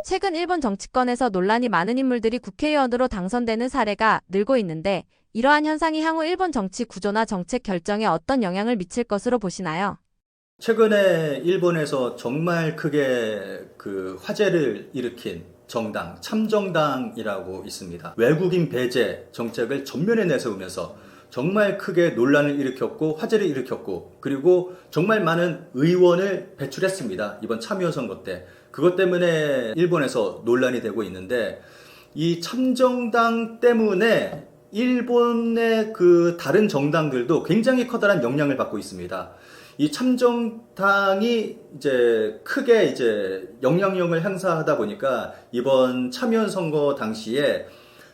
최근 일본 정치권에서 논란이 많은 인물들이 국회의원으로 당선되는 사례가 늘고 있는데 이러한 현상이 향후 일본 정치 구조나 정책 결정에 어떤 영향을 미칠 것으로 보시나요? 최근에 일본에서 정말 크게 화제를 일으킨 정당, 참정당이라고 있습니다. 외국인 배제 정책을 전면에 내세우면서 정말 크게 논란을 일으켰고 화제를 일으켰고 그리고 정말 많은 의원을 배출했습니다. 이번 참여 선거 때. 그것 때문에 일본에서 논란이 되고 있는데 이 참정당 때문에 일본의 다른 정당들도 굉장히 커다란 영향을 받고 있습니다. 이 참정당이 크게 영향력을 행사하다 보니까 이번 참여연 선거 당시에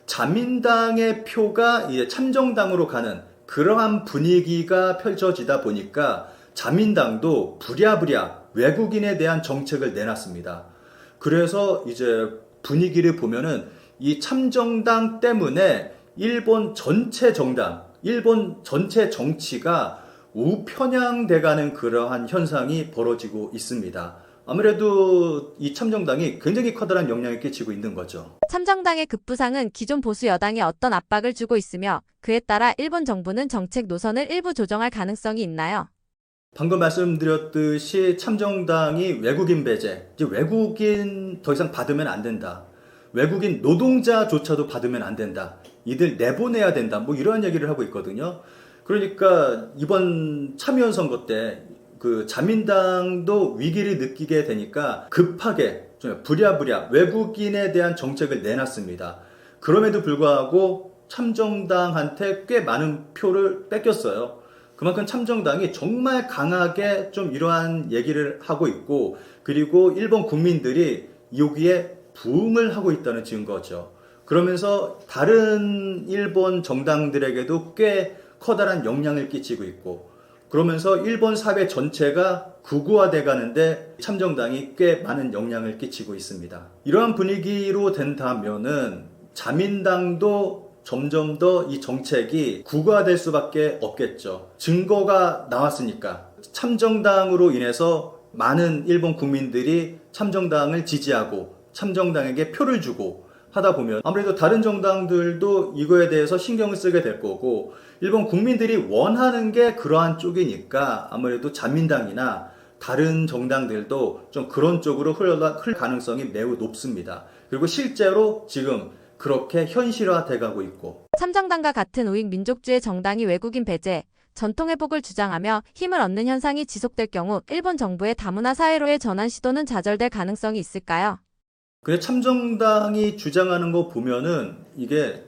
자민당의 표가 이제 참정당으로 가는 그러한 분위기가 펼쳐지다 보니까 자민당도 부랴부랴 외국인에 대한 정책을 내놨습니다. 그래서 이제 분위기를 보면은 이 참정당 때문에 일본 전체 정당, 일본 전체 정치가 우편향돼가는 그러한 현상이 벌어지고 있습니다. 아무래도 이 참정당이 굉장히 커다란 영향을 끼치고 있는 거죠. 참정당의 급부상은 기존 보수 여당에 어떤 압박을 주고 있으며 그에 따라 일본 정부는 정책 노선을 일부 조정할 가능성이 있나요? 방금 말씀드렸듯이 참정당이 외국인 배제, 이제 외국인 더 이상 받으면 안 된다. 외국인 노동자조차도 받으면 안 된다. 이들 내보내야 된다. 뭐 이런 얘기를 하고 있거든요. 그러니까 이번 참여연 선거 때 자민당도 위기를 느끼게 되니까 급하게 좀 부랴부랴 외국인에 대한 정책을 내놨습니다. 그럼에도 불구하고 참정당한테 꽤 많은 표를 뺏겼어요. 그만큼 참정당이 정말 강하게 좀 이러한 얘기를 하고 있고 그리고 일본 국민들이 여기에 부응을 하고 있다는 증거죠. 그러면서 다른 일본 정당들에게도 꽤 커다란 영향을 끼치고 있고 그러면서 일본 사회 전체가 극우화돼 가는데 참정당이 꽤 많은 영향을 끼치고 있습니다. 이러한 분위기로 된다면은 자민당도 점점 더 이 정책이 극우화될 수밖에 없겠죠. 증거가 나왔으니까 참정당으로 인해서 많은 일본 국민들이 참정당을 지지하고 참정당에게 표를 주고 하다 보면 아무래도 다른 정당들도 이거에 대해서 신경을 쓰게 될 거고 일본 국민들이 원하는 게 그러한 쪽이니까 아무래도 자민당이나 다른 정당들도 좀 그런 쪽으로 흘 가능성이 매우 높습니다. 그리고 실제로 지금 그렇게 현실화돼 가고 있고 참정당과 같은 우익 민족주의 정당이 외국인 배제, 전통 회복을 주장하며 힘을 얻는 현상이 지속될 경우 일본 정부의 다문화 사회로의 전환 시도는 좌절될 가능성이 있을까요? 근데 참정당이 주장하는 거 보면은 이게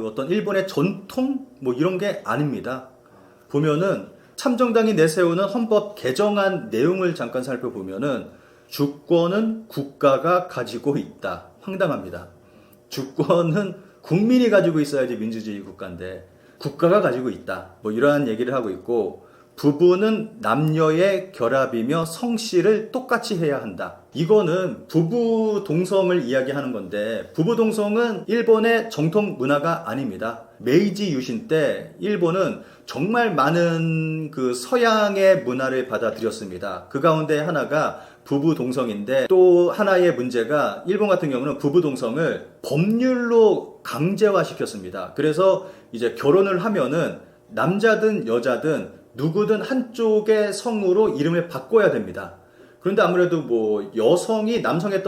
어떤 일본의 전통 뭐 이런 게 아닙니다. 보면은 참정당이 내세우는 헌법 개정안 내용을 잠깐 살펴보면은 주권은 국가가 가지고 있다. 황당합니다. 주권은 국민이 가지고 있어야지 민주주의 국가인데 국가가 가지고 있다. 뭐 이러한 얘기를 하고 있고 부부는 남녀의 결합이며 성씨를 똑같이 해야 한다. 이거는 부부 동성을 이야기하는 건데 부부 동성은 일본의 정통 문화가 아닙니다. 메이지 유신 때 일본은 정말 많은 서양의 문화를 받아들였습니다. 그 가운데 하나가 부부 동성인데 또 하나의 문제가 일본 같은 경우는 부부 동성을 법률로 강제화시켰습니다. 그래서 이제 결혼을 하면은 남자든 여자든 누구든 한쪽의 성으로 이름을 바꿔야 됩니다. 그런데 아무래도 뭐 여성이 남성의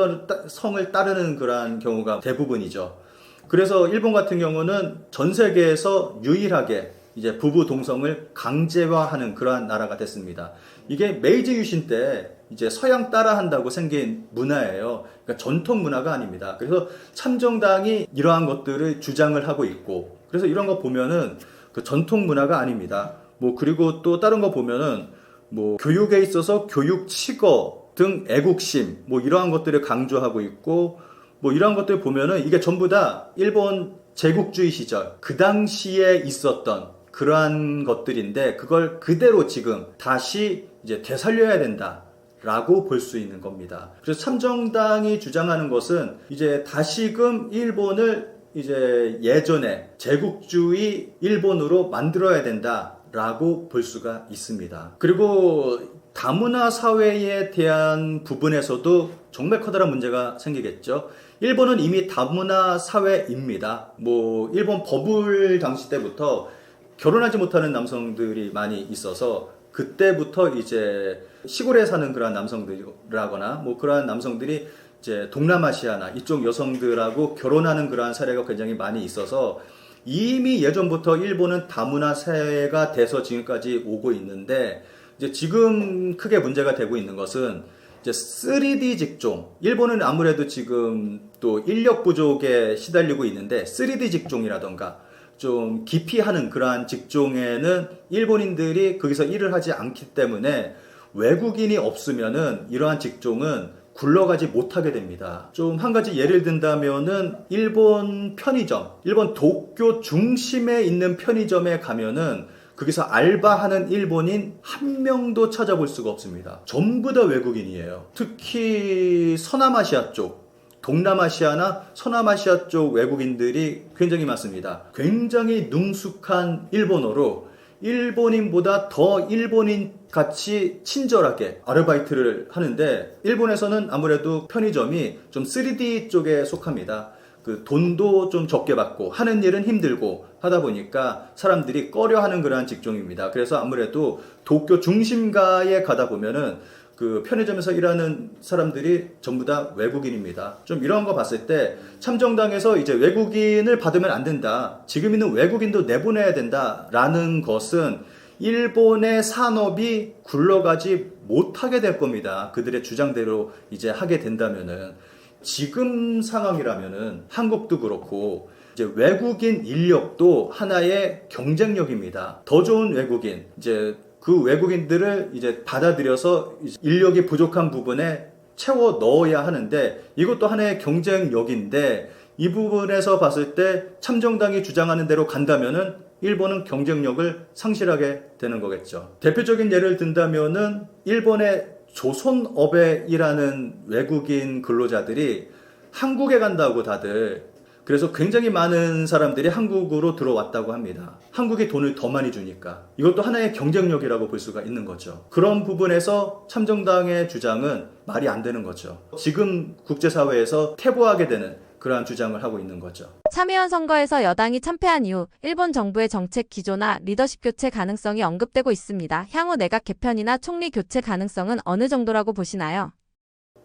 성을 따르는 그러한 경우가 대부분이죠. 그래서 일본 같은 경우는 전 세계에서 유일하게 이제 부부 동성을 강제화하는 그러한 나라가 됐습니다. 이게 메이지 유신 때 이제 서양 따라한다고 생긴 문화예요. 그러니까 전통 문화가 아닙니다. 그래서 참정당이 이러한 것들을 주장을 하고 있고 그래서 이런 거 보면은 전통 문화가 아닙니다. 뭐 그리고 또 다른 거 보면은 뭐 교육에 있어서 교육 치거 등 애국심 뭐 이러한 것들을 강조하고 있고 뭐 이러한 것들 보면은 이게 전부 다 일본 제국주의 시절 그 당시에 있었던 그러한 것들인데 그걸 그대로 지금 다시 이제 되살려야 된다라고 볼 수 있는 겁니다. 그래서 참정당이 주장하는 것은 이제 다시금 일본을 이제 예전에 제국주의 일본으로 만들어야 된다라고 볼 수가 있습니다. 그리고 다문화 사회에 대한 부분에서도 정말 커다란 문제가 생기겠죠. 일본은 이미 다문화 사회입니다. 일본 버블 당시 때부터 결혼하지 못하는 남성들이 많이 있어서 그때부터 이제 시골에 사는 그런 남성들이라거나 그러한 남성들이 이제 동남아시아나 이쪽 여성들하고 결혼하는 그러한 사례가 굉장히 많이 있어서 이미 예전부터 일본은 다문화 사회가 돼서 지금까지 오고 있는데 이제 지금 크게 문제가 되고 있는 것은 이제 3D 직종. 일본은 아무래도 지금 또 인력 부족에 시달리고 있는데 3D 직종이라던가 좀 깊이 하는 그러한 직종에는 일본인들이 거기서 일을 하지 않기 때문에 외국인이 없으면은 이러한 직종은 굴러가지 못하게 됩니다. 좀 한 가지 예를 든다면은 일본 편의점, 일본 도쿄 중심에 있는 편의점에 가면은 거기서 알바하는 일본인 한 명도 찾아볼 수가 없습니다. 전부 다 외국인이에요. 특히 서남아시아 쪽, 동남아시아나 서남아시아 쪽 외국인들이 굉장히 많습니다. 굉장히 능숙한 일본어로 일본인보다 더 일본인 같이 친절하게 아르바이트를 하는데 일본에서는 아무래도 편의점이 좀 3D 쪽에 속합니다. 그 돈도 좀 적게 받고 하는 일은 힘들고 하다 보니까 사람들이 꺼려하는 그러한 직종입니다. 그래서 아무래도 도쿄 중심가에 가다 보면은 그 편의점에서 일하는 사람들이 전부 다 외국인입니다. 좀 이런 거 봤을 때 참정당에서 이제 외국인을 받으면 안 된다. 지금 있는 외국인도 내보내야 된다라는 것은 일본의 산업이 굴러가지 못하게 될 겁니다. 그들의 주장대로 이제 하게 된다면은 지금 상황이라면은 한국도 그렇고 이제 외국인 인력도 하나의 경쟁력입니다. 더 좋은 외국인, 이제 그 외국인들을 이제 받아들여서 인력이 부족한 부분에 채워 넣어야 하는데 이것도 하나의 경쟁력인데 이 부분에서 봤을 때 참정당이 주장하는 대로 간다면은 일본은 경쟁력을 상실하게 되는 거겠죠. 대표적인 예를 든다면은 일본의 조선업에 일하는 외국인 근로자들이 한국에 간다고 다들 그래서 굉장히 많은 사람들이 한국으로 들어왔다고 합니다. 한국이 돈을 더 많이 주니까. 이것도 하나의 경쟁력이라고 볼 수가 있는 거죠. 그런 부분에서 참정당의 주장은 말이 안 되는 거죠. 지금 국제사회에서 퇴보하게 되는 그러한 주장을 하고 있는 거죠. 참의원 선거에서 여당이 참패한 이후 일본 정부의 정책 기조나 리더십 교체 가능성이 언급되고 있습니다. 향후 내각 개편이나 총리 교체 가능성은 어느 정도라고 보시나요?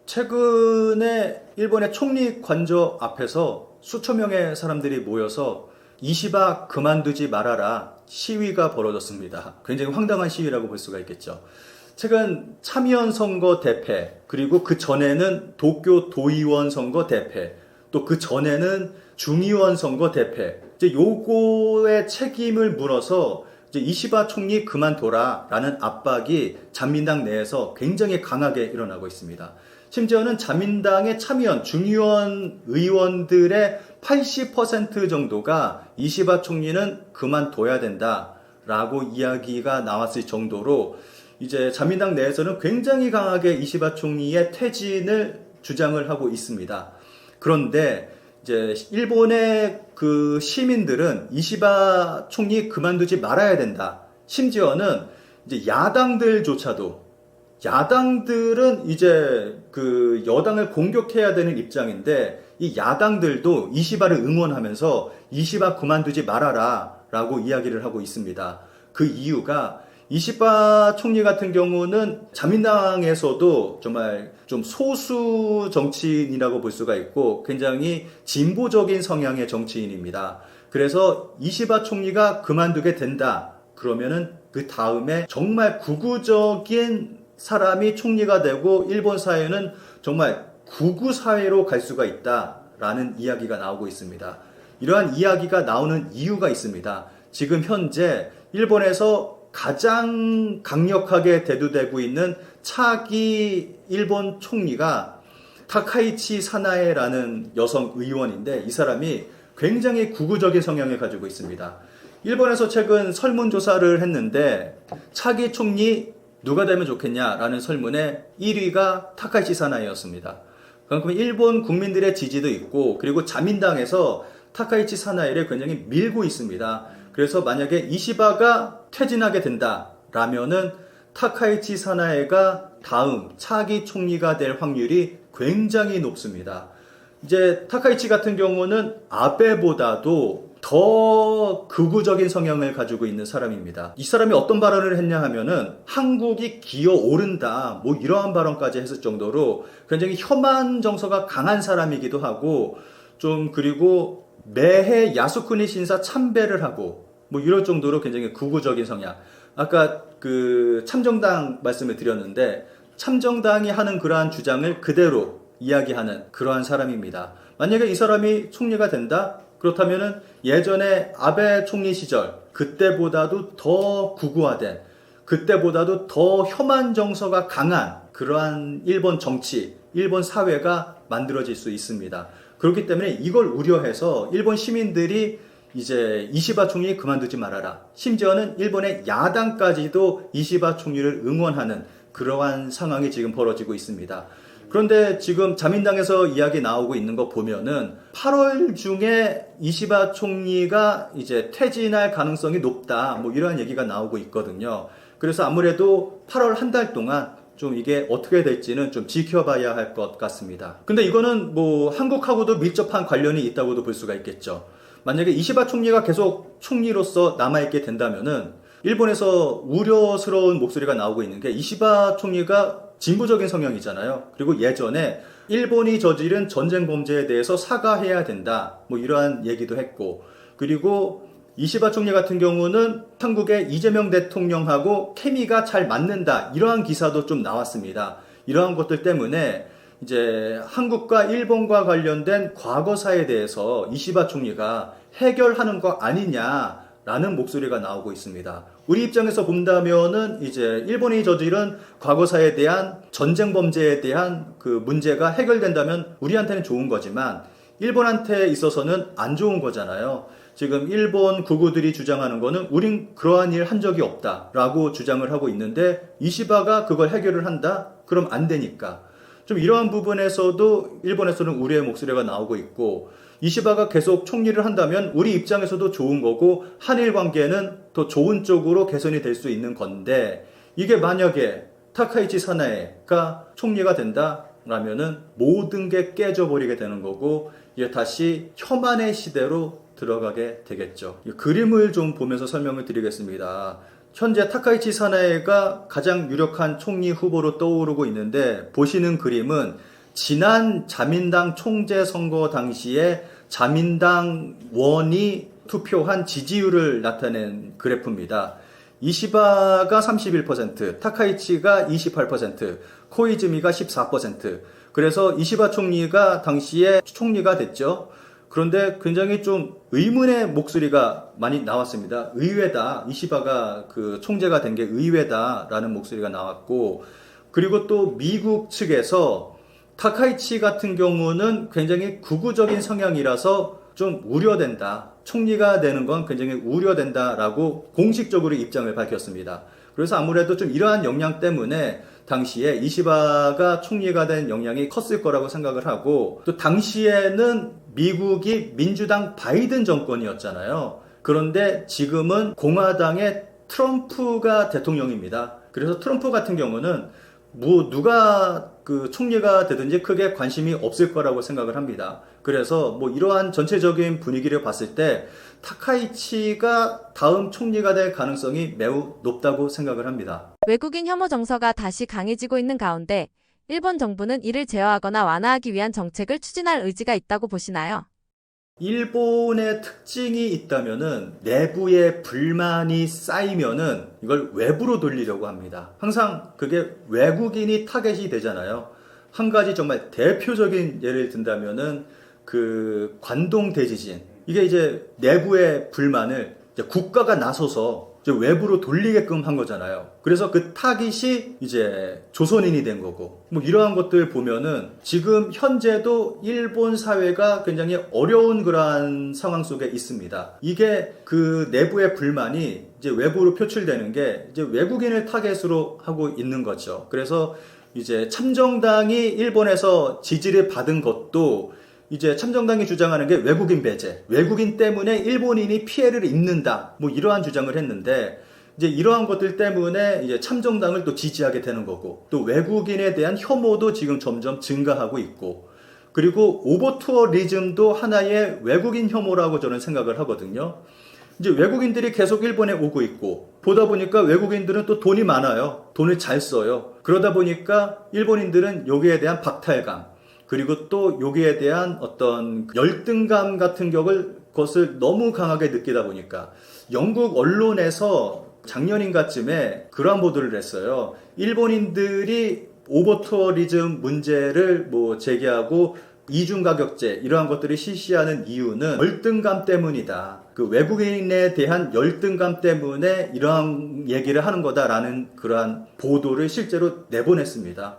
최근에 일본의 총리 관저 앞에서 수천 명의 사람들이 모여서 이시바 그만두지 말아라 시위가 벌어졌습니다. 굉장히 황당한 시위라고 볼 수가 있겠죠. 최근 참의원 선거 대패, 그리고 그 전에는 도쿄 도의원 선거 대패, 또 그 전에는 중의원 선거 대패. 이제 요거의 책임을 물어서 이제 이시바 총리 그만둬라라는 압박이 자민당 내에서 굉장히 강하게 일어나고 있습니다. 심지어는 자민당의 참의원, 중의원 의원들의 80% 정도가 이시바 총리는 그만둬야 된다라고 이야기가 나왔을 정도로 이제 자민당 내에서는 굉장히 강하게 이시바 총리의 퇴진을 주장을 하고 있습니다. 그런데 이제 일본의 그 시민들은 이시바 총리 그만두지 말아야 된다. 심지어는 이제 야당들은 이제 그 여당을 공격해야 되는 입장인데 이 야당들도 이시바를 응원하면서 이시바 그만두지 말아라 라고 이야기를 하고 있습니다. 그 이유가 이시바 총리 같은 경우는 자민당에서도 정말 좀 소수 정치인이라고 볼 수가 있고 굉장히 진보적인 성향의 정치인입니다. 그래서 이시바 총리가 그만두게 된다. 그러면은 그 다음에 정말 극우적인 사람이 총리가 되고 일본 사회는 정말 극우 사회로 갈 수가 있다라는 이야기가 나오고 있습니다. 이러한 이야기가 나오는 이유가 있습니다. 지금 현재 일본에서 가장 강력하게 대두되고 있는 차기 일본 총리가 타카이치 사나에라는 여성 의원인데 이 사람이 굉장히 극우적인 성향을 가지고 있습니다. 일본에서 최근 설문조사를 했는데 차기 총리 누가 되면 좋겠냐라는 설문에 1위가 타카이치 사나에였습니다. 그만큼 일본 국민들의 지지도 있고 그리고 자민당에서 타카이치 사나에를 굉장히 밀고 있습니다. 그래서 만약에 이시바가 퇴진하게 된다라면은 타카이치 사나에가 다음 차기 총리가 될 확률이 굉장히 높습니다. 이제 타카이치 같은 경우는 아베보다도 더 극우적인 성향을 가지고 있는 사람입니다. 이 사람이 어떤 발언을 했냐 하면은 한국이 기어오른다 뭐 이러한 발언까지 했을 정도로 굉장히 혐한 정서가 강한 사람이기도 하고 좀 그리고 매해 야스쿠니 신사 참배를 하고 뭐 이럴 정도로 굉장히 극우적인 성향. 아까 그 참정당 말씀을 드렸는데 참정당이 하는 그러한 주장을 그대로 이야기하는 그러한 사람입니다. 만약에 이 사람이 총리가 된다? 그렇다면은 예전에 아베 총리 시절 그때보다도 더 극우화된 그때보다도 더 혐한 정서가 강한 그러한 일본 정치, 일본 사회가 만들어질 수 있습니다. 그렇기 때문에 이걸 우려해서 일본 시민들이 이제 이시바 총리 그만두지 말아라. 심지어는 일본의 야당까지도 이시바 총리를 응원하는 그러한 상황이 지금 벌어지고 있습니다. 그런데 지금 자민당에서 이야기 나오고 있는 거 보면은 8월 중에 이시바 총리가 이제 퇴진할 가능성이 높다. 뭐 이러한 얘기가 나오고 있거든요. 그래서 아무래도 8월 한 달 동안 좀 이게 어떻게 될지는 좀 지켜봐야 할 것 같습니다. 근데 이거는 뭐 한국하고도 밀접한 관련이 있다고도 볼 수가 있겠죠. 만약에 이시바 총리가 계속 총리로서 남아있게 된다면은 일본에서 우려스러운 목소리가 나오고 있는 게 이시바 총리가 진보적인 성향이잖아요. 그리고 예전에 일본이 저지른 전쟁 범죄에 대해서 사과해야 된다. 뭐 이러한 얘기도 했고, 그리고 이시바 총리 같은 경우는 한국의 이재명 대통령하고 케미가 잘 맞는다. 이러한 기사도 좀 나왔습니다. 이러한 것들 때문에 이제 한국과 일본과 관련된 과거사에 대해서 이시바 총리가 해결하는 거 아니냐라는 목소리가 나오고 있습니다. 우리 입장에서 본다면은 이제 일본이 저지른 과거사에 대한 전쟁 범죄에 대한 그 문제가 해결된다면 우리한테는 좋은 거지만 일본한테 있어서는 안 좋은 거잖아요. 지금 일본 극우들이 주장하는 거는 우린 그러한 일 한 적이 없다라고 주장을 하고 있는데 이시바가 그걸 해결을 한다? 그럼 안 되니까. 좀 이러한 부분에서도 일본에서는 우려의 목소리가 나오고 있고 이시바가 계속 총리를 한다면 우리 입장에서도 좋은 거고 한일 관계는 더 좋은 쪽으로 개선이 될 수 있는 건데 이게 만약에 타카이치 사나에가 총리가 된다라면은 모든 게 깨져버리게 되는 거고 이게 다시 혐한의 시대로 들어가게 되겠죠. 이 그림을 좀 보면서 설명을 드리겠습니다. 현재 타카이치 사나에가 가장 유력한 총리 후보로 떠오르고 있는데 보시는 그림은 지난 자민당 총재 선거 당시에 자민당원이 투표한 지지율을 나타낸 그래프입니다. 이시바가 31%, 타카이치가 28%, 코이즈미가 14%. 그래서 이시바 총리가 당시에 총리가 됐죠. 그런데 굉장히 좀 의문의 목소리가 많이 나왔습니다. 의외다. 이시바가 그 총재가 된 게 의외다라는 목소리가 나왔고, 그리고 또 미국 측에서 타카이치 같은 경우는 굉장히 극우적인 성향이라서 좀 우려된다. 총리가 되는 건 굉장히 우려된다라고 공식적으로 입장을 밝혔습니다. 그래서 아무래도 좀 이러한 영향 때문에 당시에 이시바가 총리가 된 영향이 컸을 거라고 생각을 하고 또 당시에는 미국이 민주당 바이든 정권이었잖아요. 그런데 지금은 공화당의 트럼프가 대통령입니다. 그래서 트럼프 같은 경우는 뭐 누가 그 총리가 되든지 크게 관심이 없을 거라고 생각을 합니다. 그래서 뭐 이러한 전체적인 분위기를 봤을 때 타카이치가 다음 총리가 될 가능성이 매우 높다고 생각을 합니다. 외국인 혐오 정서가 다시 강해지고 있는 가운데 일본 정부는 이를 제어하거나 완화하기 위한 정책을 추진할 의지가 있다고 보시나요? 일본의 특징이 있다면은 내부의 불만이 쌓이면은 이걸 외부로 돌리려고 합니다. 항상 그게 외국인이 타겟이 되잖아요. 한 가지 정말 대표적인 예를 든다면은 그 관동 대지진. 이게 이제 내부의 불만을 이제 국가가 나서서 이제 외부로 돌리게끔 한 거잖아요. 그래서 그 타깃이 이제 조선인이 된 거고, 뭐 이러한 것들 보면은 지금 현재도 일본 사회가 굉장히 어려운 그러한 상황 속에 있습니다. 이게 그 내부의 불만이 이제 외부로 표출되는 게 이제 외국인을 타겟으로 하고 있는 거죠. 그래서 이제 참정당이 일본에서 지지를 받은 것도 이제 참정당이 주장하는 게 외국인 배제, 외국인 때문에 일본인이 피해를 입는다, 뭐 이러한 주장을 했는데 이제 이러한 것들 때문에 이제 참정당을 또 지지하게 되는 거고, 또 외국인에 대한 혐오도 지금 점점 증가하고 있고, 그리고 오버투어리즘도 하나의 외국인 혐오라고 저는 생각을 하거든요. 이제 외국인들이 계속 일본에 오고 있고, 보다 보니까 외국인들은 또 돈이 많아요. 돈을 잘 써요. 그러다 보니까 일본인들은 여기에 대한 박탈감, 그리고 또 여기에 대한 어떤 열등감 같은 것을 너무 강하게 느끼다 보니까 영국 언론에서 작년인가쯤에 그러한 보도를 했어요. 일본인들이 오버투어리즘 문제를 제기하고 이중가격제 이러한 것들을 실시하는 이유는 열등감 때문이다. 그 외국인에 대한 열등감 때문에 이러한 얘기를 하는 거다라는 그러한 보도를 실제로 내보냈습니다.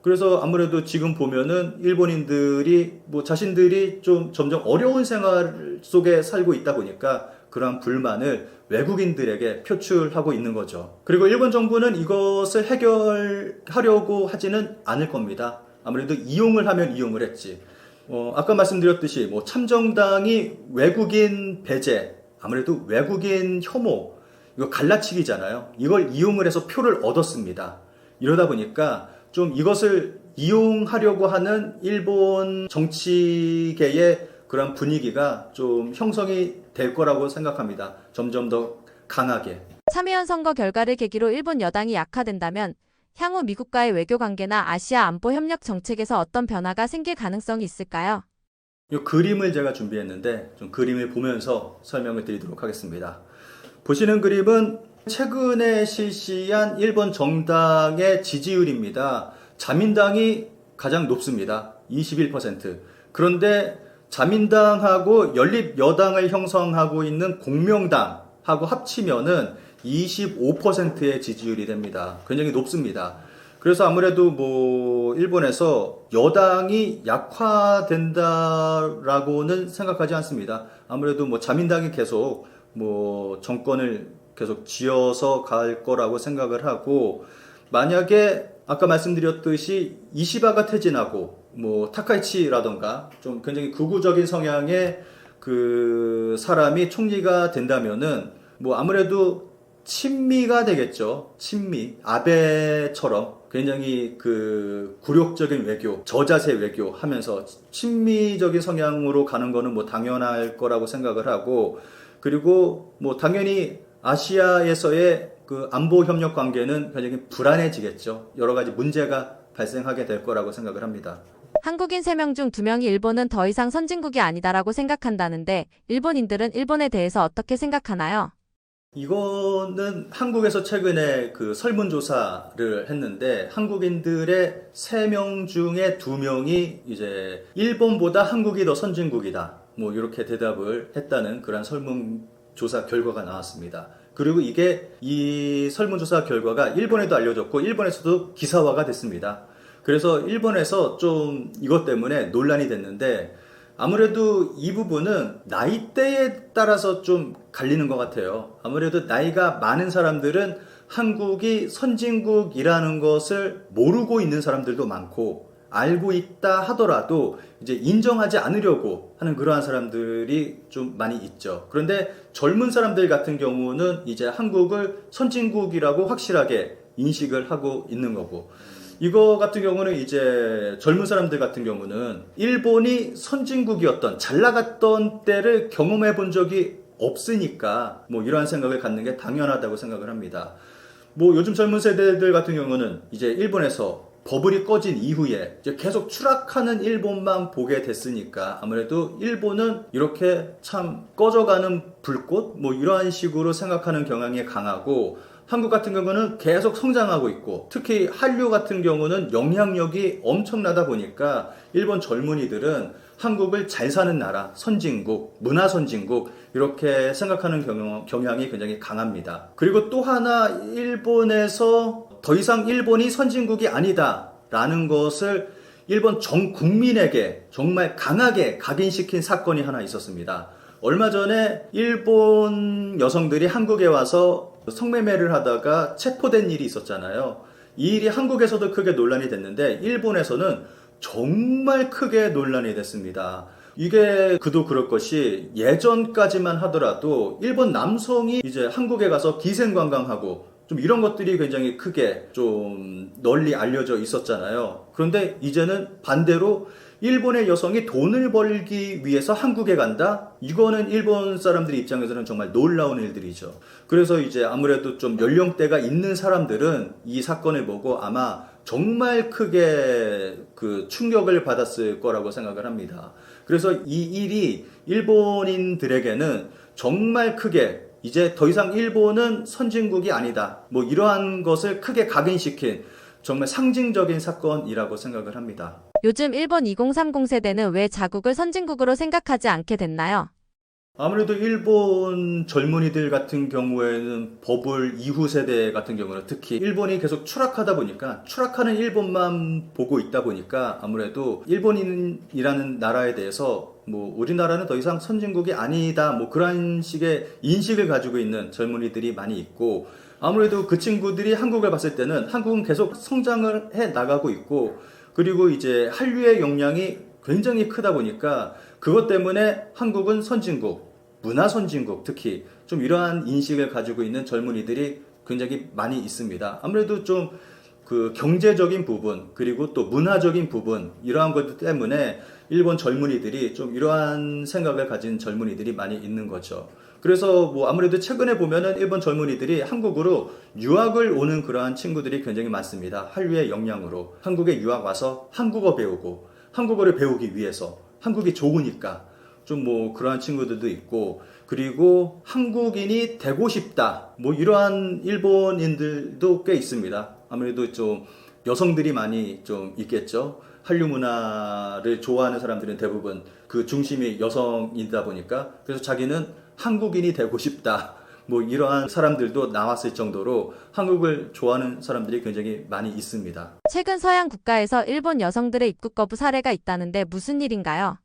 그래서 아무래도 지금 보면은 일본인들이 자신들이 좀 점점 어려운 생활 속에 살고 있다 보니까 그러한 불만을 외국인들에게 표출하고 있는 거죠. 그리고 일본 정부는 이것을 해결하려고 하지는 않을 겁니다. 아무래도 이용을 하면 이용을 했지. 아까 말씀드렸듯이 참정당이 외국인 배제, 아무래도 외국인 혐오, 이거 갈라치기잖아요. 이걸 이용을 해서 표를 얻었습니다. 이러다 보니까 좀 이것을 이용하려고 하는 일본 정치계의 그런 분위기가 좀 형성이 될 거라고 생각합니다. 점점 더 강하게. 참의원 선거 결과를 계기로 일본 여당이 약화된다면 향후 미국과의 외교 관계나 아시아 안보 협력 정책에서 어떤 변화가 생길 가능성이 있을까요? 이 그림을 제가 준비했는데 좀 그림을 보면서 설명을 드리도록 하겠습니다. 보시는 그림은 최근에 실시한 일본 정당의 지지율입니다. 자민당이 가장 높습니다. 21%. 그런데 자민당하고 연립여당을 형성하고 있는 공명당하고 합치면은 25%의 지지율이 됩니다. 굉장히 높습니다. 그래서 아무래도 일본에서 여당이 약화된다라고는 생각하지 않습니다. 아무래도 자민당이 계속 정권을 계속 쥐어서 갈 거라고 생각을 하고, 만약에 아까 말씀드렸듯이 이시바가 퇴진하고 타카이치라던가 좀 굉장히 극우적인 성향의 그 사람이 총리가 된다면은 아무래도 친미가 되겠죠. 친미, 아베처럼 굉장히 그 굴욕적인 외교, 저자세 외교 하면서 친미적인 성향으로 가는 거는 당연할 거라고 생각을 하고, 그리고 당연히 아시아에서의 그 안보 협력 관계는 굉장히 불안해지겠죠. 여러 가지 문제가 발생하게 될 거라고 생각을 합니다. 한국인 3명 중 2명이 일본은 더 이상 선진국이 아니다라고 생각한다는데 일본인들은 일본에 대해서 어떻게 생각하나요? 이거는 한국에서 최근에 그 설문조사를 했는데 한국인들의 3명 중에 2명이 이제 일본보다 한국이 더 선진국이다. 이렇게 대답을 했다는 그런 설문조사 결과가 나왔습니다. 그리고 이 설문조사 결과가 일본에도 알려졌고 일본에서도 기사화가 됐습니다. 그래서 일본에서 좀 이것 때문에 논란이 됐는데 아무래도 이 부분은 나이대에 따라서 좀 갈리는 것 같아요. 아무래도 나이가 많은 사람들은 한국이 선진국이라는 것을 모르고 있는 사람들도 많고, 알고 있다 하더라도 이제 인정하지 않으려고 하는 그러한 사람들이 좀 많이 있죠. 그런데 젊은 사람들 같은 경우는 이제 한국을 선진국이라고 확실하게 인식을 하고 있는 거고, 이거 같은 경우는 이제 젊은 사람들 같은 경우는 일본이 선진국이었던 잘 나갔던 때를 경험해 본 적이 없으니까 이러한 생각을 갖는 게 당연하다고 생각을 합니다. 요즘 젊은 세대들 같은 경우는 이제 일본에서 버블이 꺼진 이후에 이제 계속 추락하는 일본만 보게 됐으니까 아무래도 일본은 이렇게 참 꺼져가는 불꽃 이러한 식으로 생각하는 경향이 강하고, 한국 같은 경우는 계속 성장하고 있고, 특히 한류 같은 경우는 영향력이 엄청나다 보니까 일본 젊은이들은 한국을 잘 사는 나라, 선진국, 문화 선진국 이렇게 생각하는 경향이 굉장히 강합니다. 그리고 또 하나, 일본에서 더 이상 일본이 선진국이 아니다라는 것을 일본 전 국민에게 정말 강하게 각인시킨 사건이 하나 있었습니다. 얼마 전에 일본 여성들이 한국에 와서 성매매를 하다가 체포된 일이 있었잖아요. 이 일이 한국에서도 크게 논란이 됐는데 일본에서는 정말 크게 논란이 됐습니다. 이게 그도 그럴 것이 예전까지만 하더라도 일본 남성이 이제 한국에 가서 기생관광하고 좀 이런 것들이 굉장히 크게 좀 널리 알려져 있었잖아요. 그런데 이제는 반대로 일본의 여성이 돈을 벌기 위해서 한국에 간다? 이거는 일본 사람들 입장에서는 정말 놀라운 일들이죠. 그래서 이제 아무래도 좀 연령대가 있는 사람들은 이 사건을 보고 아마 정말 크게 그 충격을 받았을 거라고 생각을 합니다. 그래서 이 일이 일본인들에게는 정말 크게 이제 더 이상 일본은 선진국이 아니다. 뭐 이러한 것을 크게 각인시킨 정말 상징적인 사건이라고 생각을 합니다. 요즘 일본 2030 세대는 왜 자국을 선진국으로 생각하지 않게 됐나요? 아무래도 일본 젊은이들 같은 경우에는 버블 이후 세대 같은 경우는 특히 일본이 계속 추락하다 보니까 추락하는 일본만 보고 있다 보니까 아무래도 일본이라는 나라에 대해서 뭐 우리나라는 더 이상 선진국이 아니다 뭐 그런 식의 인식을 가지고 있는 젊은이들이 많이 있고 아무래도 그 친구들이 한국을 봤을 때는 한국은 계속 성장을 해 나가고 있고 그리고 이제 한류의 영향이 굉장히 크다 보니까 그것 때문에 한국은 선진국, 문화 선진국 특히 좀 이러한 인식을 가지고 있는 젊은이들이 굉장히 많이 있습니다. 아무래도 좀 그 경제적인 부분 그리고 또 문화적인 부분 이러한 것 때문에 일본 젊은이들이 좀 이러한 생각을 가진 젊은이들이 많이 있는 거죠. 그래서 뭐 아무래도 최근에 보면은 일본 젊은이들이 한국으로 유학을 오는 그러한 친구들이 굉장히 많습니다. 한류의 영향으로 한국에 유학 와서 한국어 배우고 한국어를 배우기 위해서 한국이 좋으니까 좀 뭐 그러한 친구들도 있고 그리고 한국인이 되고 싶다 뭐 이러한 일본인들도 꽤 있습니다. 아무래도 좀 여성들이 많이 좀 있겠죠. 한류 문화를 좋아하는 사람들은 대부분 그 중심이 여성이다 보니까 그래서 자기는 한국인이 되고 싶다. 뭐 이러한 사람들도 나왔을 정도로 한국을 좋아하는 사람들이 굉장히 많이 있습니다. 최근 서양 국가에서 일본 여성들의 입국 거부 사례가 있다는데 무슨 일인가요?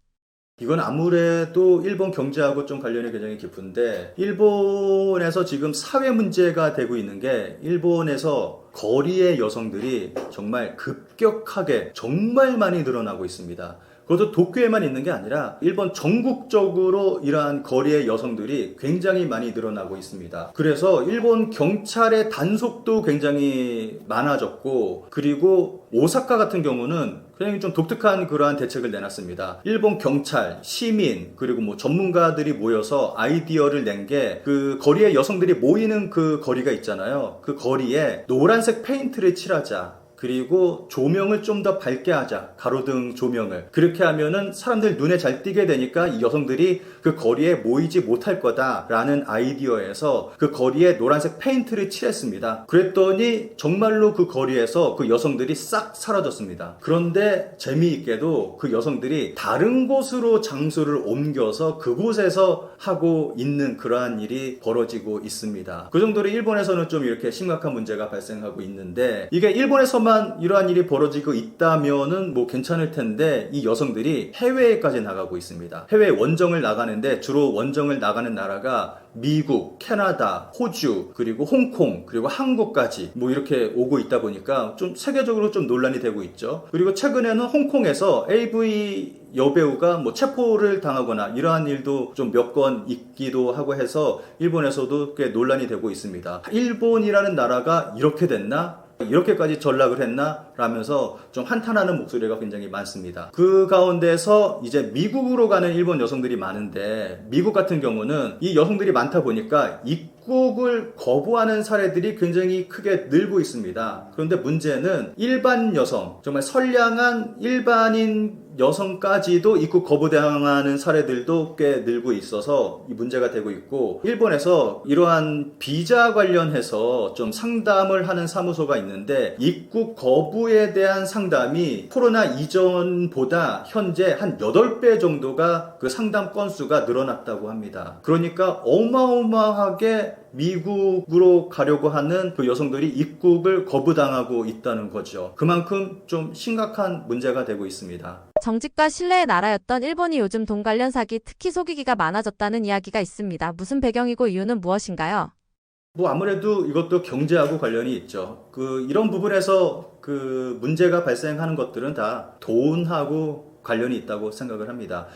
이건 아무래도 일본 경제하고 좀 관련이 굉장히 깊은데 일본에서 지금 사회 문제가 되고 있는 게 일본에서 거리의 여성들이 정말 급격하게 정말 많이 늘어나고 있습니다. 그것도 도쿄에만 있는 게 아니라 일본 전국적으로 이러한 거리의 여성들이 굉장히 많이 늘어나고 있습니다. 그래서 일본 경찰의 단속도 굉장히 많아졌고 그리고 오사카 같은 경우는 굉장히 좀 독특한 그러한 대책을 내놨습니다. 일본 경찰, 시민, 그리고 뭐 전문가들이 모여서 아이디어를 낸 게 그 거리에 여성들이 모이는 그 거리가 있잖아요. 그 거리에 노란색 페인트를 칠하자. 그리고 조명을 좀 더 밝게 하자. 가로등 조명을. 그렇게 하면은 사람들 눈에 잘 띄게 되니까 이 여성들이 그 거리에 모이지 못할 거다라는 아이디어에서 그 거리에 노란색 페인트를 칠했습니다. 그랬더니 정말로 그 거리에서 그 여성들이 싹 사라졌습니다. 그런데 재미있게도 그 여성들이 다른 곳으로 장소를 옮겨서 그곳에서 하고 있는 그러한 일이 벌어지고 있습니다. 그 정도로 일본에서는 좀 이렇게 심각한 문제가 발생하고 있는데 이게 일본에서만 이러한 일이 벌어지고 있다면은 뭐 괜찮을 텐데 이 여성들이 해외에까지 나가고 있습니다. 해외 원정을 나가는데 주로 원정을 나가는 나라가 미국, 캐나다, 호주, 그리고 홍콩, 그리고 한국까지 뭐 이렇게 오고 있다 보니까 좀 세계적으로 좀 논란이 되고 있죠. 그리고 최근에는 홍콩에서 AV 여배우가 뭐 체포를 당하거나 이러한 일도 좀 몇 건 있기도 하고 해서 일본에서도 꽤 논란이 되고 있습니다. 일본이라는 나라가 이렇게 됐나? 이렇게까지 전락을 했나? 라면서 좀 한탄하는 목소리가 굉장히 많습니다. 그 가운데서 이제 미국으로 가는 일본 여성들이 많은데 미국 같은 경우는 이 여성들이 많다 보니까 입국을 거부하는 사례들이 굉장히 크게 늘고 있습니다. 그런데 문제는 일반 여성, 정말 선량한 일반인 여성까지도 입국 거부당하는 사례들도 꽤 늘고 있어서 이 문제가 되고 있고 일본에서 이러한 비자 관련해서 좀 상담을 하는 사무소가 있는데 입국 거부에 대한 상담이 코로나 이전보다 현재 한 8배 정도가 그 상담 건수가 늘어났다고 합니다. 그러니까 어마어마하게 미국으로 가려고 하는 그 여성들이 입국을 거부당하고 있다는 거죠. 그만큼 좀 심각한 문제가 되고 있습니다. 정직과 신뢰의 나라였던 일본이 요즘 돈 관련 사기, 특히 속이기가 많아졌다는 이야기가 있습니다. 무슨 배경이고 이유는 무엇인가요? 뭐 아무래도 이것도 경제하고 관련이 있죠. 이런 부분에서 문제가 발생하는 것들은 다 돈하고 관련이 있다고 생각을 합니다.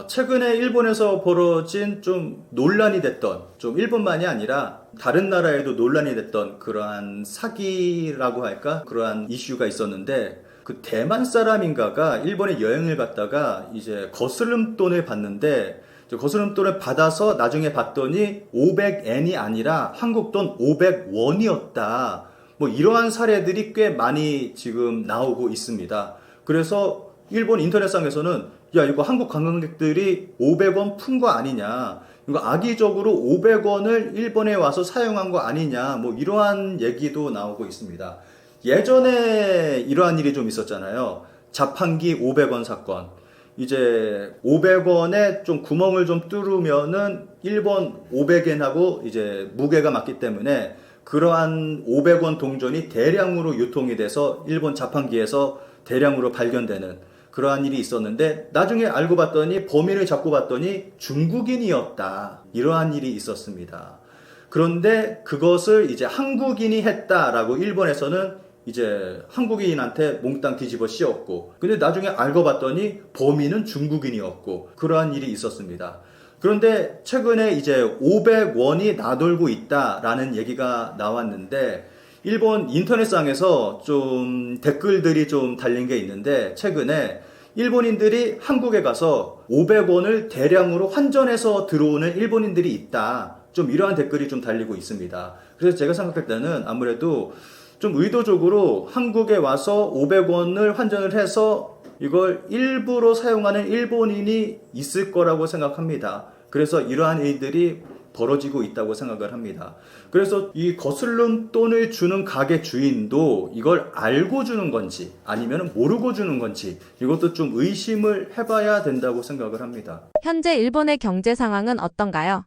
최근에 일본에서 벌어진 좀 논란이 됐던, 좀 일본만이 아니라 다른 나라에도 논란이 됐던 그러한 사기라고 할까? 그러한 이슈가 있었는데, 대만 사람인가가 일본에 여행을 갔다가 이제 거스름돈을 받는데, 거스름돈을 받아서 나중에 봤더니 500엔이 아니라 한국돈 500원이었다. 뭐 이러한 사례들이 꽤 많이 지금 나오고 있습니다. 그래서 일본 인터넷상에서는 야, 이거 한국 관광객들이 500원 푼 거 아니냐, 이거 악의적으로 500원을 일본에 와서 사용한 거 아니냐, 뭐 이러한 얘기도 나오고 있습니다. 예전에 이러한 일이 좀 있었잖아요. 자판기 500원 사건. 이제 500원에 좀 구멍을 좀 뚫으면은 일본 500엔하고 이제 무게가 맞기 때문에 그러한 500원 동전이 대량으로 유통이 돼서 일본 자판기에서 대량으로 발견되는 그러한 일이 있었는데, 나중에 알고 봤더니 범인을 잡고 봤더니 중국인이었다. 이러한 일이 있었습니다. 그런데 그것을 이제 한국인이 했다라고 일본에서는 이제 한국인한테 몽땅 뒤집어 씌웠고, 근데 나중에 알고 봤더니 범인은 중국인이었고, 그러한 일이 있었습니다. 그런데 최근에 이제 500원이 나돌고 있다라는 얘기가 나왔는데, 일본 인터넷상에서 좀 댓글들이 좀 달린 게 있는데, 최근에 일본인들이 한국에 가서 500원을 대량으로 환전해서 들어오는 일본인들이 있다. 좀 이러한 댓글이 좀 달리고 있습니다. 그래서 제가 생각할 때는 아무래도 좀 의도적으로 한국에 와서 500원을 환전을 해서 이걸 일부러 사용하는 일본인이 있을 거라고 생각합니다. 그래서 이러한 일들이 벌어지고 있다고 생각을 합니다. 그래서 이 거슬름 돈을 주는 가게 주인도 이걸 알고 주는 건지 아니면 모르고 주는 건지 이것도 좀 의심을 해봐야 된다고 생각을 합니다. 현재 일본의 경제 상황은 어떤가요?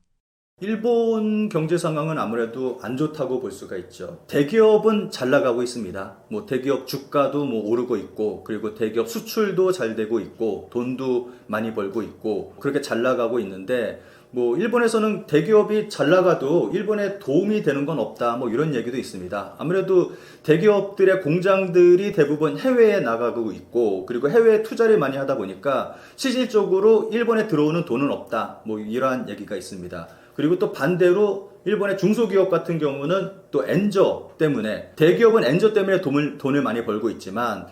일본 경제 상황은 아무래도 안 좋다고 볼 수가 있죠. 대기업은 잘 나가고 있습니다. 뭐 대기업 주가도 뭐 오르고 있고, 그리고 대기업 수출도 잘 되고 있고, 돈도 많이 벌고 있고, 그렇게 잘 나가고 있는데, 뭐 일본에서는 대기업이 잘 나가도 일본에 도움이 되는 건 없다, 뭐 이런 얘기도 있습니다. 아무래도 대기업들의 공장들이 대부분 해외에 나가고 있고, 그리고 해외에 투자를 많이 하다 보니까 실질적으로 일본에 들어오는 돈은 없다, 뭐 이러한 얘기가 있습니다. 그리고 또 반대로 일본의 중소기업 같은 경우는 또 엔저 때문에, 대기업은 엔저 때문에 돈을 많이 벌고 있지만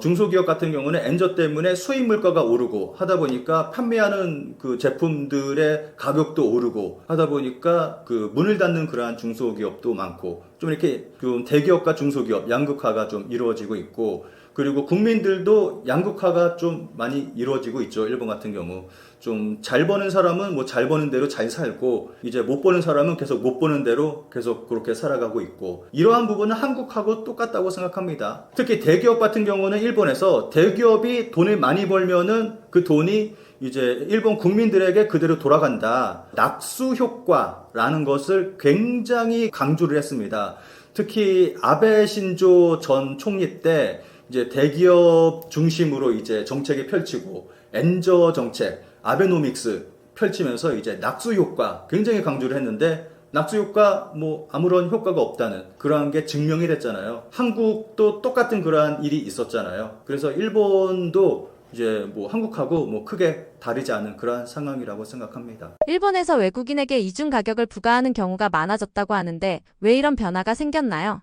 중소기업 같은 경우는 엔저 때문에 수입 물가가 오르고 하다 보니까 판매하는 그 제품들의 가격도 오르고 하다 보니까 그 문을 닫는 그러한 중소기업도 많고, 좀 이렇게 좀 대기업과 중소기업 양극화가 좀 이루어지고 있고, 그리고 국민들도 양극화가 좀 많이 이루어지고 있죠. 일본 같은 경우 좀 잘 버는 사람은 뭐 잘 버는 대로 잘 살고, 이제 못 버는 사람은 계속 못 버는 대로 계속 그렇게 살아가고 있고, 이러한 부분은 한국하고 똑같다고 생각합니다. 특히 대기업 같은 경우는 일본에서 대기업이 돈을 많이 벌면은 그 돈이 이제 일본 국민들에게 그대로 돌아간다, 낙수 효과라는 것을 굉장히 강조를 했습니다. 특히 아베 신조 전 총리 때 이제 대기업 중심으로 이제 정책이 펼치고, 엔저 정책, 아베노믹스 펼치면서 이제 낙수 효과 굉장히 강조를 했는데, 낙수 효과 뭐 아무런 효과가 없다는 그러한 게 증명이 됐잖아요. 한국도 똑같은 그러한 일이 있었잖아요. 그래서 일본도 이제 뭐 한국하고 뭐 크게 다르지 않은 그러한 상황이라고 생각합니다. 일본에서 외국인에게 이중 가격을 부과하는 경우가 많아졌다고 하는데 왜 이런 변화가 생겼나요?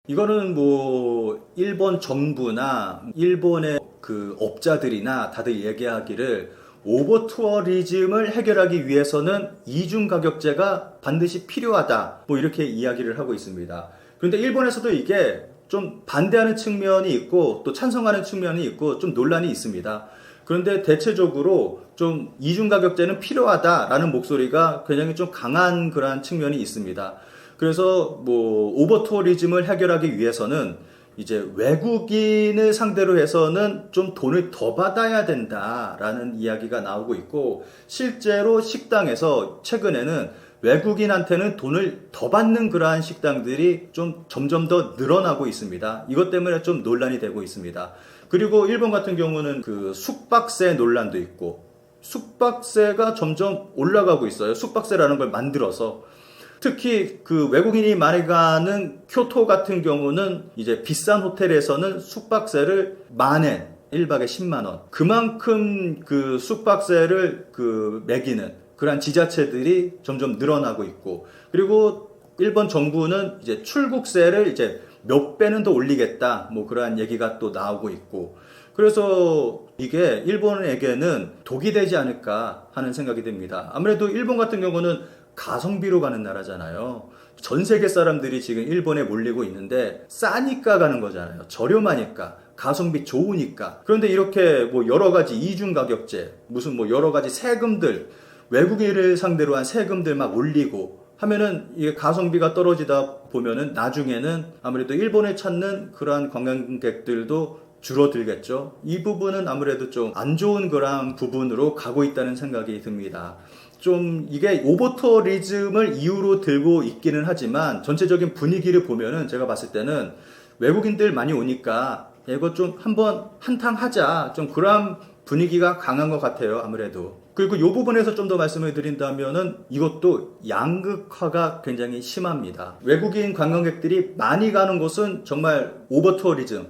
이거는 뭐 일본 정부나 일본의 그 업자들이나 다들 얘기하기를, 오버 투어리즘을 해결하기 위해서는 이중 가격제가 반드시 필요하다, 뭐 이렇게 이야기를 하고 있습니다. 그런데 일본에서도 이게 좀 반대하는 측면이 있고 또 찬성하는 측면이 있고 좀 논란이 있습니다. 그런데 대체적으로 좀 이중 가격제는 필요하다라는 목소리가 굉장히 좀 강한 그러한 측면이 있습니다. 그래서 뭐 오버 투어리즘을 해결하기 위해서는 이제 외국인을 상대로 해서는 좀 돈을 더 받아야 된다라는 이야기가 나오고 있고, 실제로 식당에서 최근에는 외국인한테는 돈을 더 받는 그러한 식당들이 좀 점점 더 늘어나고 있습니다. 이것 때문에 좀 논란이 되고 있습니다. 그리고 일본 같은 경우는 그 숙박세 논란도 있고, 숙박세가 점점 올라가고 있어요. 숙박세라는 걸 만들어서. 특히 그 외국인이 많이 가는 교토 같은 경우는 이제 비싼 호텔에서는 숙박세를 만엔 1박에 10만 원. 그만큼 그 숙박세를 그 매기는 그러한 지자체들이 점점 늘어나고 있고, 그리고 일본 정부는 이제 출국세를 이제 몇 배는 더 올리겠다, 뭐 그러한 얘기가 또 나오고 있고, 그래서 이게 일본에게는 독이 되지 않을까 하는 생각이 듭니다. 아무래도 일본 같은 경우는 가성비로 가는 나라잖아요. 전 세계 사람들이 지금 일본에 몰리고 있는데 싸니까 가는 거잖아요. 저렴하니까, 가성비 좋으니까. 그런데 이렇게 뭐 여러 가지 이중 가격제, 무슨 뭐 여러 가지 세금들, 외국인을 상대로 한 세금들 막 올리고 하면은 이게 가성비가 떨어지다 보면은 나중에는 아무래도 일본에 찾는 그러한 관광객들도 줄어들겠죠. 이 부분은 아무래도 좀 안 좋은 그런 부분으로 가고 있다는 생각이 듭니다. 좀 이게 오버투어리즘을 이유로 들고 있기는 하지만 전체적인 분위기를 보면은 제가 봤을 때는 외국인들 많이 오니까 이거 좀 한번 한탕 하자, 좀 그런 분위기가 강한 것 같아요. 아무래도. 그리고 이 부분에서 좀 더 말씀을 드린다면은 이것도 양극화가 굉장히 심합니다. 외국인 관광객들이 많이 가는 곳은 정말 오버투어리즘,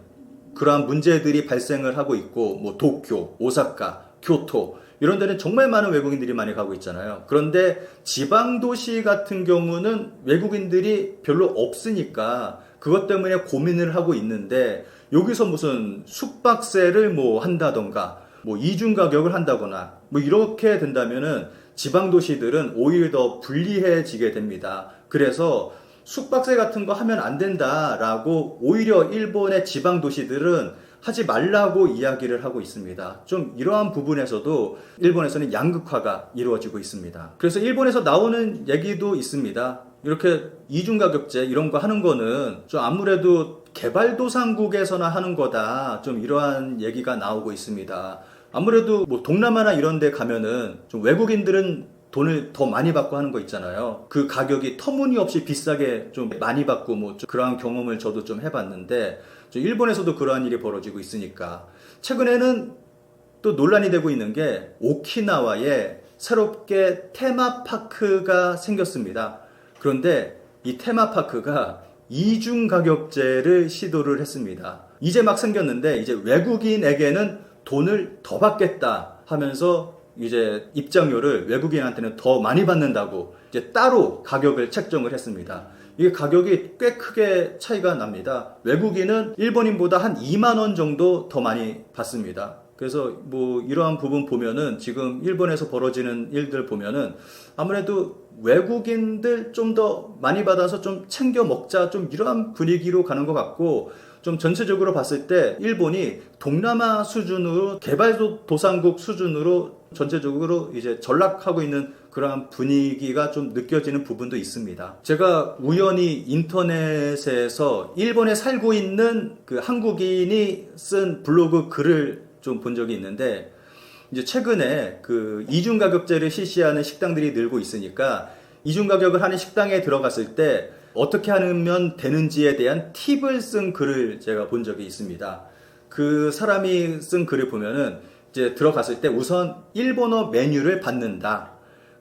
그러한 문제들이 발생을 하고 있고, 뭐 도쿄, 오사카, 교토 이런 데는 정말 많은 외국인들이 많이 가고 있잖아요. 그런데 지방 도시 같은 경우는 외국인들이 별로 없으니까 그것 때문에 고민을 하고 있는데, 여기서 무슨 숙박세를 뭐 한다던가 뭐 이중 가격을 한다거나 뭐 이렇게 된다면은 지방 도시들은 오히려 더 불리해지게 됩니다. 그래서 숙박세 같은 거 하면 안 된다라고 오히려 일본의 지방 도시들은 하지 말라고 이야기를 하고 있습니다. 좀 이러한 부분에서도 일본에서는 양극화가 이루어지고 있습니다. 그래서 일본에서 나오는 얘기도 있습니다. 이렇게 이중가격제 이런 거 하는 거는 좀 아무래도 개발도상국에서나 하는 거다, 좀 이러한 얘기가 나오고 있습니다. 아무래도 뭐 동남아나 이런 데 가면은 좀 외국인들은 돈을 더 많이 받고 하는 거 있잖아요. 그 가격이 터무니없이 비싸게 좀 많이 받고 뭐 좀 그러한 경험을 저도 좀 해봤는데, 좀 일본에서도 그러한 일이 벌어지고 있으니까 최근에는 또 논란이 되고 있는 게 오키나와에 새롭게 테마파크가 생겼습니다. 그런데 이 테마파크가 이중 가격제를 시도를 했습니다. 이제 막 생겼는데 이제 외국인에게는 돈을 더 받겠다 하면서 이제 입장료를 외국인한테는 더 많이 받는다고 이제 따로 가격을 책정을 했습니다. 이게 가격이 꽤 크게 차이가 납니다. 외국인은 일본인보다 한 2만 원 정도 더 많이 받습니다. 그래서 뭐 이러한 부분 보면은 지금 일본에서 벌어지는 일들 보면은 아무래도 외국인들 좀 더 많이 받아서 좀 챙겨 먹자, 좀 이러한 분위기로 가는 것 같고, 좀 전체적으로 봤을 때 일본이 동남아 수준으로 개발도상국 수준으로 전체적으로 이제 전락하고 있는 그러한 분위기가 좀 느껴지는 부분도 있습니다. 제가 우연히 인터넷에서 일본에 살고 있는 그 한국인이 쓴 블로그 글을 좀 본 적이 있는데, 이제 최근에 그 이중 가격제를 실시하는 식당들이 늘고 있으니까 이중 가격을 하는 식당에 들어갔을 때 어떻게 하면 되는지에 대한 팁을 쓴 글을 제가 본 적이 있습니다. 그 사람이 쓴 글을 보면은 이제 들어갔을 때 우선 일본어 메뉴를 받는다.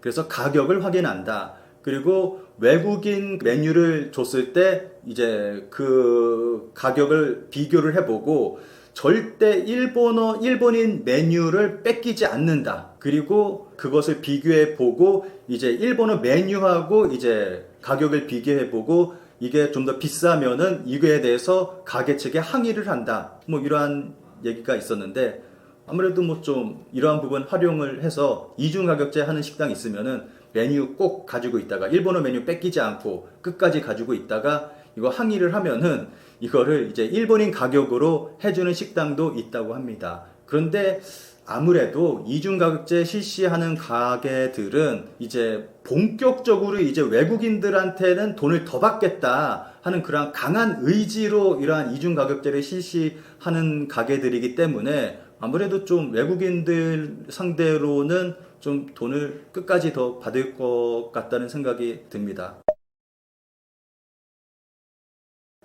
그래서 가격을 확인한다. 그리고 외국인 메뉴를 줬을 때 이제 그 가격을 비교를 해보고 절대 일본인 메뉴를 뺏기지 않는다. 그리고 그것을 비교해 보고 이제 일본어 메뉴하고 이제 가격을 비교해 보고 이게 좀 더 비싸면은 이거에 대해서 가게 측에 항의를 한다. 뭐 이러한 얘기가 있었는데, 아무래도 뭐 좀 이러한 부분 활용을 해서 이중 가격제 하는 식당 있으면은 메뉴 꼭 가지고 있다가 일본어 메뉴 뺏기지 않고 끝까지 가지고 있다가 이거 항의를 하면은 이거를 이제 일본인 가격으로 해주는 식당도 있다고 합니다. 그런데 아무래도 이중 가격제 실시하는 가게들은 이제 본격적으로 이제 외국인들한테는 돈을 더 받겠다 하는 그런 강한 의지로 이러한 이중 가격제를 실시하는 가게들이기 때문에 아무래도 좀 외국인들 상대로는 좀 돈을 끝까지 더 받을 것 같다는 생각이 듭니다.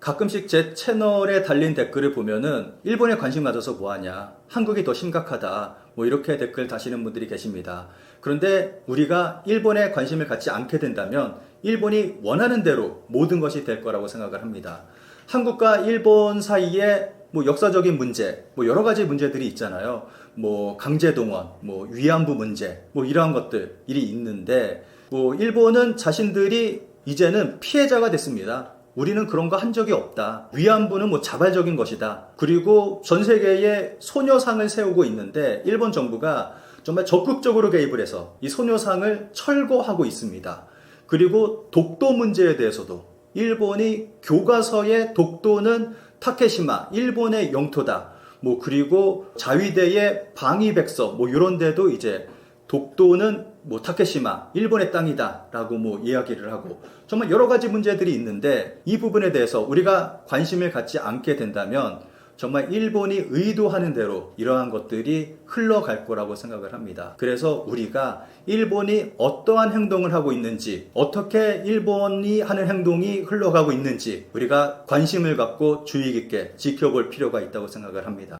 가끔씩 제 채널에 달린 댓글을 보면은 일본에 관심 가져서 뭐하냐, 한국이 더 심각하다, 뭐 이렇게 댓글 다시는 분들이 계십니다. 그런데 우리가 일본에 관심을 갖지 않게 된다면 일본이 원하는 대로 모든 것이 될 거라고 생각을 합니다. 한국과 일본 사이에 뭐 역사적인 문제, 뭐 여러 가지 문제들이 있잖아요. 뭐 강제동원, 뭐 위안부 문제, 뭐 이러한 것들이 있는데, 뭐 일본은 자신들이 이제는 피해자가 됐습니다. 우리는 그런 거 한 적이 없다. 위안부는 뭐 자발적인 것이다. 그리고 전 세계에 소녀상을 세우고 있는데 일본 정부가 정말 적극적으로 개입을 해서 이 소녀상을 철거하고 있습니다. 그리고 독도 문제에 대해서도 일본이 교과서에 독도는 타케시마, 일본의 영토다. 뭐 그리고 자위대의 방위백서, 뭐 이런 데도 이제 독도는 뭐 타케시마, 일본의 땅이다 라고 뭐 이야기를 하고, 정말 여러 가지 문제들이 있는데 이 부분에 대해서 우리가 관심을 갖지 않게 된다면 정말 일본이 의도하는 대로 이러한 것들이 흘러갈 거라고 생각을 합니다. 그래서 우리가 일본이 어떠한 행동을 하고 있는지, 어떻게 일본이 하는 행동이 흘러가고 있는지 우리가 관심을 갖고 주의 깊게 지켜볼 필요가 있다고 생각을 합니다.